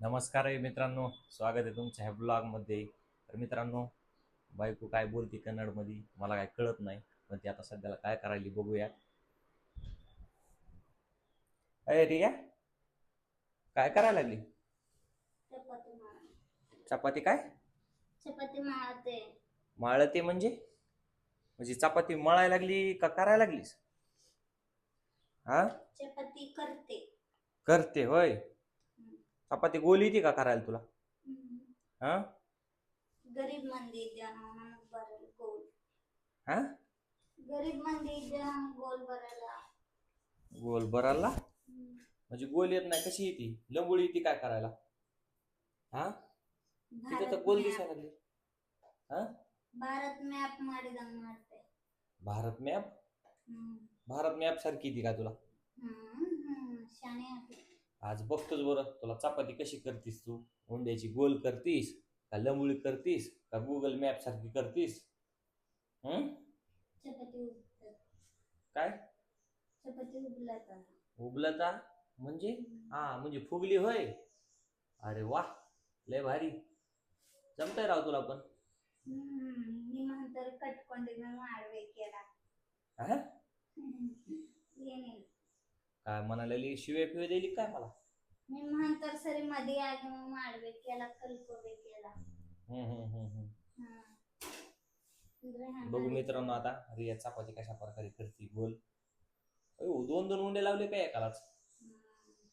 नमस्कार आहे मित्रांनो, स्वागत आहे तुमच्या ह्या ब्लॉगमध्ये. तर मित्रांनो, बायको काय बोलते कन्नडमध्ये मला काय कळत नाही, पण ती आता सध्याला काय करायली बघूया. अरे रिया, काय करायला लागली? चपाती मळा. चपाती काय चपाती मळते. माळते म्हणजे चपाती मळायला लागली का करायला लागलीस? हा, चपाती करते. करते होय. हम्म. चपाती गोल येते का करायला तुला? हम्म. हा गरीब मंदी जनावर बरं गोल. हा, गरीब मंदी जनावर गोल भरायला. गोल बराला म्हणजे गोल येत नाही, कशी येते? लंबुळी येते काय करायला? हा, तिथं तर भारत गोल मॅप. दिसायला लागली. हा, भारत मॅप ಮಾಡಿದಂಗ್ ಮಾಡ್ತೆ. भारत मॅप. हम्म. भारत मॅप सारखी ती का तुला? शाणे आहे. आज बघतोच बरं तुला चपाती कशी करतीस तू. उंड्याची गोल करतीस का लंबुळी करतीस का गुगल मॅप सारखी करतीस? हम्म, चपाती उबलत. काय चपाती उबलत. उबलता म्हणजे? हा, म्हणजे फुगली होय. अरे वा, लय भारी. जमतंय राव तुला पण. ನಿಮ್ಮಂತರ ಕಟ್ಕೊಂಡಿನ ಮಾಡ್ಬೇಕಲ್ಲ. हा, ಏನಿಲ್ಲ. काय म्हणाली? शिवे फिवे दिली काय मला? ನಿಮ್ಮಂತರ ಸರಿ ಮದುವೆ ಆಗಿ ಮಾಡ್ಬೇಕೆಲ್ಲ ಕಲ್ಕೋಬೇಕೆಲ್ಲ. हम्म हम्म हम्म हम्म. हा. ಅಂದ್ರೆ बघू ಹಂಗಾಡಿ मित्रांनो आता रिया चपाती कशा प्रकारे करते गोल. अयो, दोन दोन उंडे लावले काय एकालाच?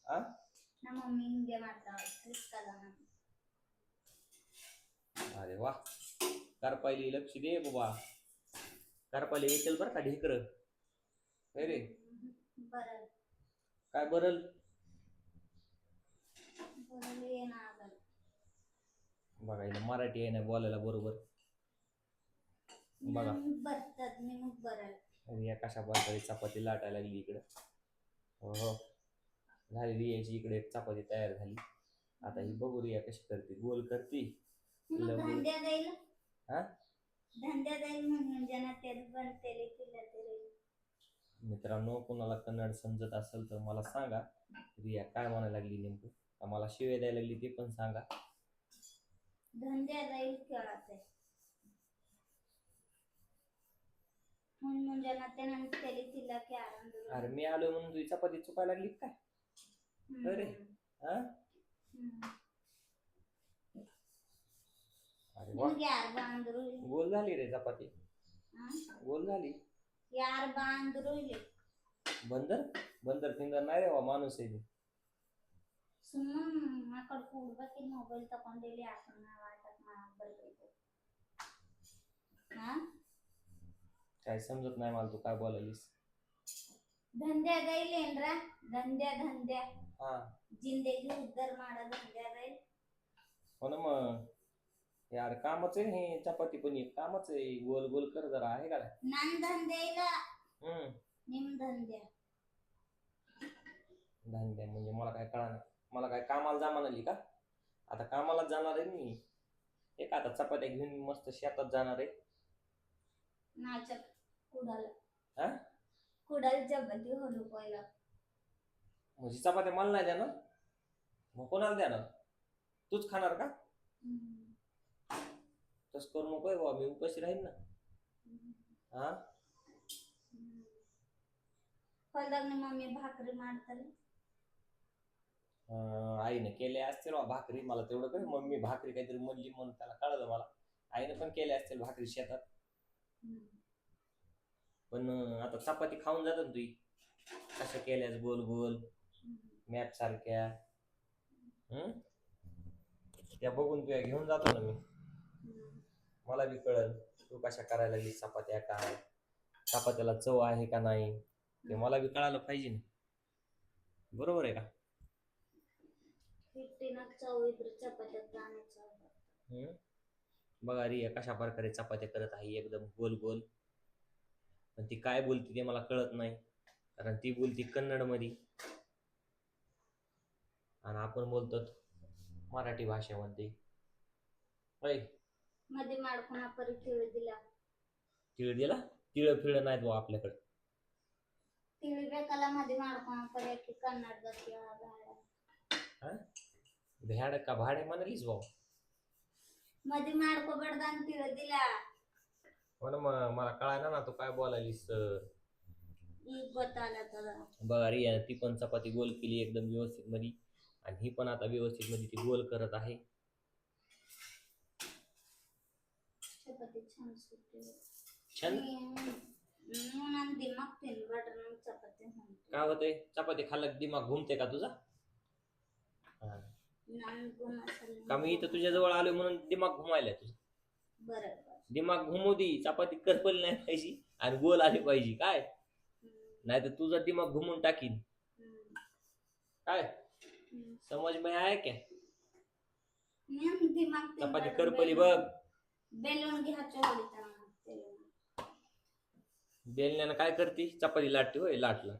आ, ನಮ್ಮ ಮಮ್ಮಿ ಹಿಂಗೆ ಮಾಡ್ತಾವ ಕ್ರಿಸ್ಕಲ್ಲ ನಾನು. अरे वा, करपायली लक्ष दे बाबा. करपायला येतील बरं का ढेकर. रे, बरं. काय बरल? बरं ಏನಾಗಲ್ಲ. बघायला मराठी आहे ना बोलायला बरोबर. बघा ನಮ್ಗ್ ಬರ್ತದ ನಿಮಗ್ ಬರಲ್ಲ. रिया कशा प्रकारे चपाती लाटायला लागली इकडं. हो हो, झाली रियाची इकडे एक चपाती तयार झाली. आता ही बघू रिया कशी करते, गोल करते ನಿಮಗ್ लंबू. ದಂಡ್ಯ ದೈಲ. हा, ದಂಡ್ಯ ದೈಲ म्हणून जन तेल बनतेले किल्लतेले. मित्रांनो कोणाला कन्नड समजत असेल तर मला सांगा. रिया काय म्हणायला लागली नेमकं, का मला शिव्या द्यायला लागली ते पण सांगा. ದಂಡ್ಯ ದೈಲ ಕೇಳತ್ತೆ. ಮುಂಜಾನೆ ನನ್ನ ತಲೆ ತಿಲ್ಲಕ್ಕೆ ಆರಂದ್ರು. अरे मी आलोय म्हणून तुझी चपाती चुकायला लागली काय? अरे हा, अरे वा, ನಿಮ್ಗೆ ಯಾರು ಬಾ ಅಂದ್ರು? गोल झाली रे चपाती. गोल झाली. ಯಾರು ಬಾ ಅಂದ್ರು ಇಲ್ಲಿ? बंदर बंदर फिंदर नाही रे वा, माणूस आहे. ಸುಮ್ಮನೆ ಆ ಕಡೆ ಕೂಡ್ಬೇಕು ಮೊಬೈಲ್ ತಗೊಂಡಿಲ್ಲಿ ಯಾಕನ್ನ ವಾಟಕ್ ಮಾಡಕ್ ಬರ್ಬೇಕು. हा. काय समजत नाही मला तू काय बोलालीस. ದಂಡ್ಯ ದೈಲ್ ಏನ್ರ? ದಂಡ್ಯ ದಂಡ್ಯ हा, जिंदगी उद्धार माಡ ದಂಡ್ಯ दैल. हो ना मग यार, कामच आहे हे. चपाती पण एक कामच आहे. गोल गोल कर जरा, आहे का नाही? ನನ್ ದಂಧ್ಯ ಇಲ್ಲ, हम्म, ನಿಮ್ ದಂಧ್ಯ. धंद्या म्हणजे मला काय कळणार. मला काय कामाला जा म्हणाली का? आता कामालाच जाणार आहे मी. एक आता चपात्या घेऊन मस्त शेतात जाणार आहे. नाचक कुडाल. हा, कुडाल चपाती होलो पहिला. म्हणजे चपात्या मला नाही देणार, मग कोणाला देणार? तूच खाणार का? तसं करू नको बाबा, मी उपाशी राहीन ना. हा, ಹೊಲ್ದಾಗ ನಿಮ್ಮ ಮಮ್ಮಿ ಭಾಕರಿ ಮಾಡ್ತಾರೆ. आईने केल्या असतील बा भाकरी. मला तेवढं काय, मम्मी भाकरी काहीतरी म्हणली म्हणून त्याला कळलं मला. आईने पण केल्या असतील भाकरी शेतात. पण आता चपाती खाऊन जातात ना तुझी, कशा केल्यास गोल गोल मॅप सारख्या. हम्म, त्या बघून तुया घेऊन जातो ना मी. मला बी कळल तू कशा करायला लागली चपात्या, काय चपात्याला चव आहे का नाही ते मला बी कळायला पाहिजे ना. बरोबर आहे का? हिಟ್ಟಿನ चव इतर चपात्यात जाण्याचं. हम्म, बघा रिया कशा प्रकारे चपात्या करत आहे एकदम गोल गोल. पण ती काय बोलते ते मला कळत नाही, कारण ती बोलती कन्नड मध्ये आणि आपण बोलतो मराठी भाषेमध्ये. होय, मध्ये ಮಾಡ್ಕೊಣ ಪರಿ ತಿಳಿದಿಲ್ಲ. तिळ दिला? तिळ फिळ नाहीत भाऊ आपल्याकडे. ತಿಳಿಬೇಕಲ್ಲ मध्ये ಮಾಡ್ಕೊಣ ಪರಿ ಆಕಿ ಕನ್ನಡದಕ್ಕೆ ಬೇಡ. हा, भ्याड का भाडे म्हणालीस भाऊ. मध्ये माडको बडदान तिला दिला. हो ना, मग मला कळायला ना तू काय बोलायलीस. एक गोत आला तर बघा रिया ती पण चपाती गोल केली एकदम व्यवस्थित मध्ये, आणि ही पण आता व्यवस्थित मध्ये ती गोल करत आहे. चपाती छान सुटते. छान. म्हणून दिमाग तीन बटर चपाती म्हणते. काय होतंय चपाती खाल्लं की दिमाग घुमते का तुझा? हा. का मी इथं तुझ्या जवळ आलोय म्हणून दिमाग घुमायला तुझा? बरोबर. दिमाग घुमू दे, चपाती करपल नाही पाहिजे आणि गोल आली पाहिजे काय, नाही तर तुझा दिमाग घुमून टाकीन काय. समज में आया क्या? दिमाग चपाती करपली बघ. बेलून घ्यायचं होती बेलण्यानं काय करते? चपाती लाटते होय, लाट लाट.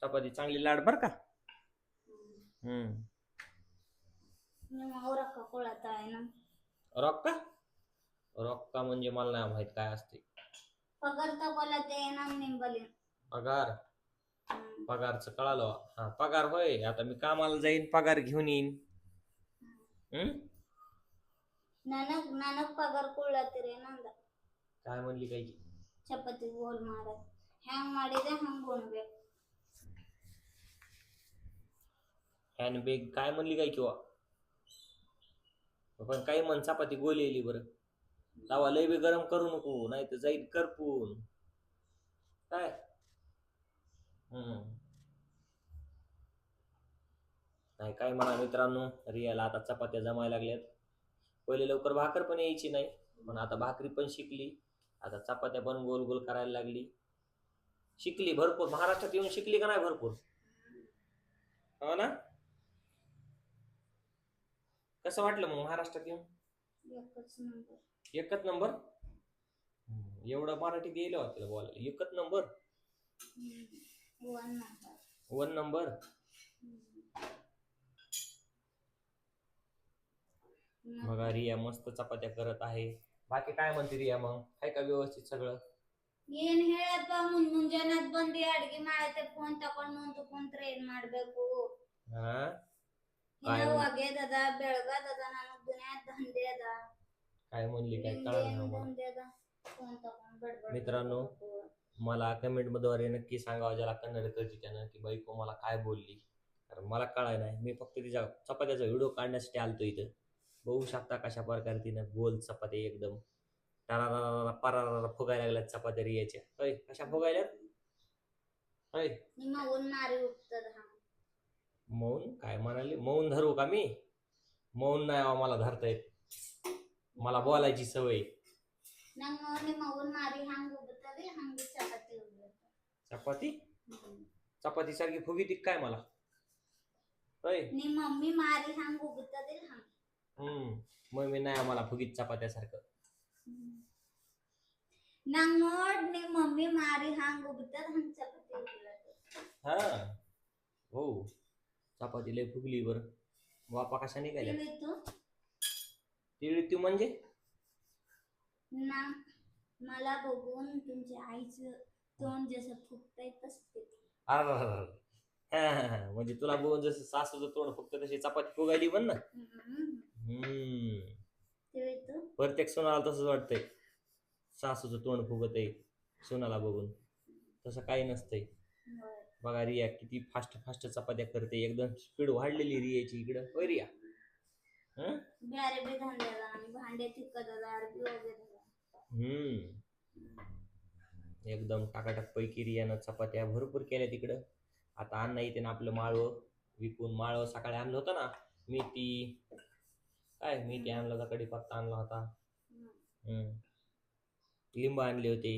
चपाती चांगली लाट बर का. रॉक्का कोळात आहे ना. रॉक्का? रॉक्का म्हणजे मला नाही माहित काय असते. पगार तर बोला ते ना निंबली. पगार? पगारचं कळालं. हा पगार होय. आता मी कामाला जाईन, पगार घेऊन येईन. नानक नानक पगार कोळा रे नंदा. काय म्हणली काय की? चपाती गोल मारत हँग ಮಾಡಿದೆ हँग ಗೋಣಬೇಕು. हॅन बेग काय म्हणली काय किंवा? पण काही म्हण चपाती गोल येली बरं. तवा लय बी गरम करू नको, नाही तर जाईल करपून काय. नाही काय म्हणा मित्रांनो, रियाला आता चपात्या जमायला लागल्यात. पहिले लवकर भाकर पण यायची नाही, पण आता भाकरी पण शिकली. आता चपात्या पण गोल गोल करायला लागली. शिकली भरपूर. महाराष्ट्रात येऊन शिकली का नाही भरपूर? हो ना. कसं वाटलं मग महाराष्ट्रात येऊन? एकच नंबर. एकच नंबर. एवढं मराठीत येईल तिला बोलायला. एकच number. One number. One number. बघा रिया मस्त चपात्या करत आहे. बाकी काय म्हणते रिया मग? आहे का व्यवस्थित सगळं? ಏನ್ ಹೇಳಪ್ಪ ಮುಂಜಾನೆ ಬಂದು ಅಡಿಗೆ ಮಾಡತ್ತೆ ಫೋನ್ ತಕೊಂಡು ಕುಂತ್ರೆ ಏನ್ ಮಾಡ್ಬೇಕು. ಒಗೆದದ ಬೆಳಗದ ನನಗ್ ದುನಿಯಾದ ದಂಧೆ ಅದ. काय म्हणली काय कळलं. मित्रांनो मला कमेंट मध्ये नक्की सांगावं ज्याला कन्नड कळते त्यानं की बायको मला काय बोलली, कारण मला कळाय नाही. मी फक्त तिच्या चपात्याचा व्हिडिओ काढण्यासाठी आलतो इथं. बघू शकता कशा प्रकारे तिनं गोल चपात्या एकदम परारा फुगायला लागल्यात चपात्या रियाच्या. होय कशा फुगायल्यात होय. मौन काय म्हणाली? मौन धरू का मी? मौन नाही मला धरता येत, मला बोलायची सवय. चपाती चपाती सारखी फुगी ती काय मला होय. मम्मी मारी हंग उगतदे मग मी नाही मला फुगीत चपात्यासारखं. ನಂಗ್ ನೋಡ್ ನಿಮ್ ಮಮ್ಮಿ ಮಾರಿ ಹಂಗ ಉಗ್ತದ ಹಂಗ ಚಪಾತಿ ಉಗ್ಲತ್ತ. हा हो चपाती लय फुगली बर. वापा कशा निघाल्या? तिळी म्हणजे ना मला बघून तुमच्या आईचं तोंड जसं फुगतंय तसं. म्हणजे तुला बघून जसं सासूचं तोंड फुगतं तशी चपाती फुगायली म्हण ना. प्रत्येक सोनाला तसंच वाटतंय, सासूचं तोंड फुगत आहे सोनाला बघून. तसं काही नसतंय. बघा रिया किती फास्ट फास्ट चपात्या करते, एकदम स्पीड वाढलेली रियाची इकडं. होय रिया? एकदम टाकाटाक पैकी रियानं चपात्या भरपूर केल्या तिकडं. आता अण्णा येते ना आपलं माळव विकून. माळव सकाळी आणलं होतं ना, मेथी मेथी आणला होता, कढीपत्ता आणला होता, लिंब आणले होते,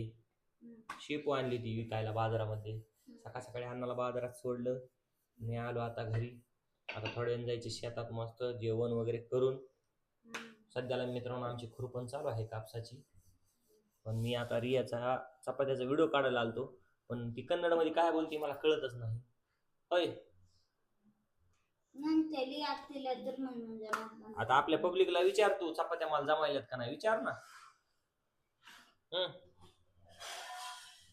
शेपू आणली होती विकायला बाजारामध्ये. सकाळ सकाळी अण्णाला बाजारात सोडलं, मी आलो आता घरी. आता थोड्या वेळ जायचे शेतात मस्त जेवण वगैरे करून. सध्याला मित्रांनो आमची खुरपण चालू आहे कापसाची. पण मी आता रियाचा चपात्याचा व्हिडिओ काढायला आलतो, पण ती कन्नडमध्ये काय बोलते मला कळतच नाही. होय आता आपल्या पब्लिकला विचार तू, चपात्या मला जमायल्यात का नाही विचार ना.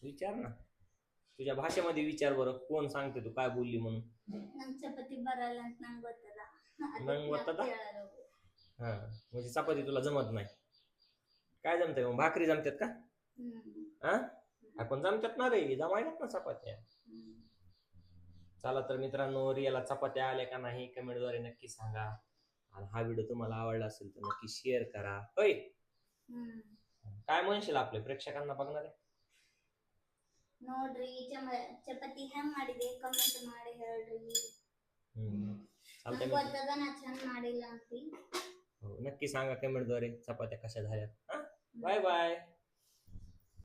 विचार ना, तुझ्या भाषेमध्ये विचार बरं. कोण सांगते तू काय बोलली म्हणून? चपाती बरायला मग होतं हा म्हणजे चपाती तुला जमत नाही. काय जमतंय मग? भाकरी जमतात का? हा आपण जमतात ना रे, जमायलात ना चपात्या. चला तर मित्रांनो, रियाला चपात्या आल्या का नाही कमेंटद्वारे नक्की सांगा. आणि हा व्हिडिओ तुम्हाला आवडला असेल तर नक्की शेअर करा. होय, काय म्हणशील आपल्या प्रेक्षकांना बघणार आहे? ನೋಡ್ರಿ ಚಪಾತಿ ಹೆಂಗ್ ಮಾಡಿದೆ ಕಮೆಂಟ್ ಮಾಡಿ ಹೇಳ್ರಿ. चालतंय ನಂಗೆ ಗೊತ್ತದ ನಾ ಚಂದ ಮಾಡಿಲ್ಲ ಅಂತ. हो, नक्की सांगा कमेंटद्वारे चपात्या कशा झाल्या. Bye bye.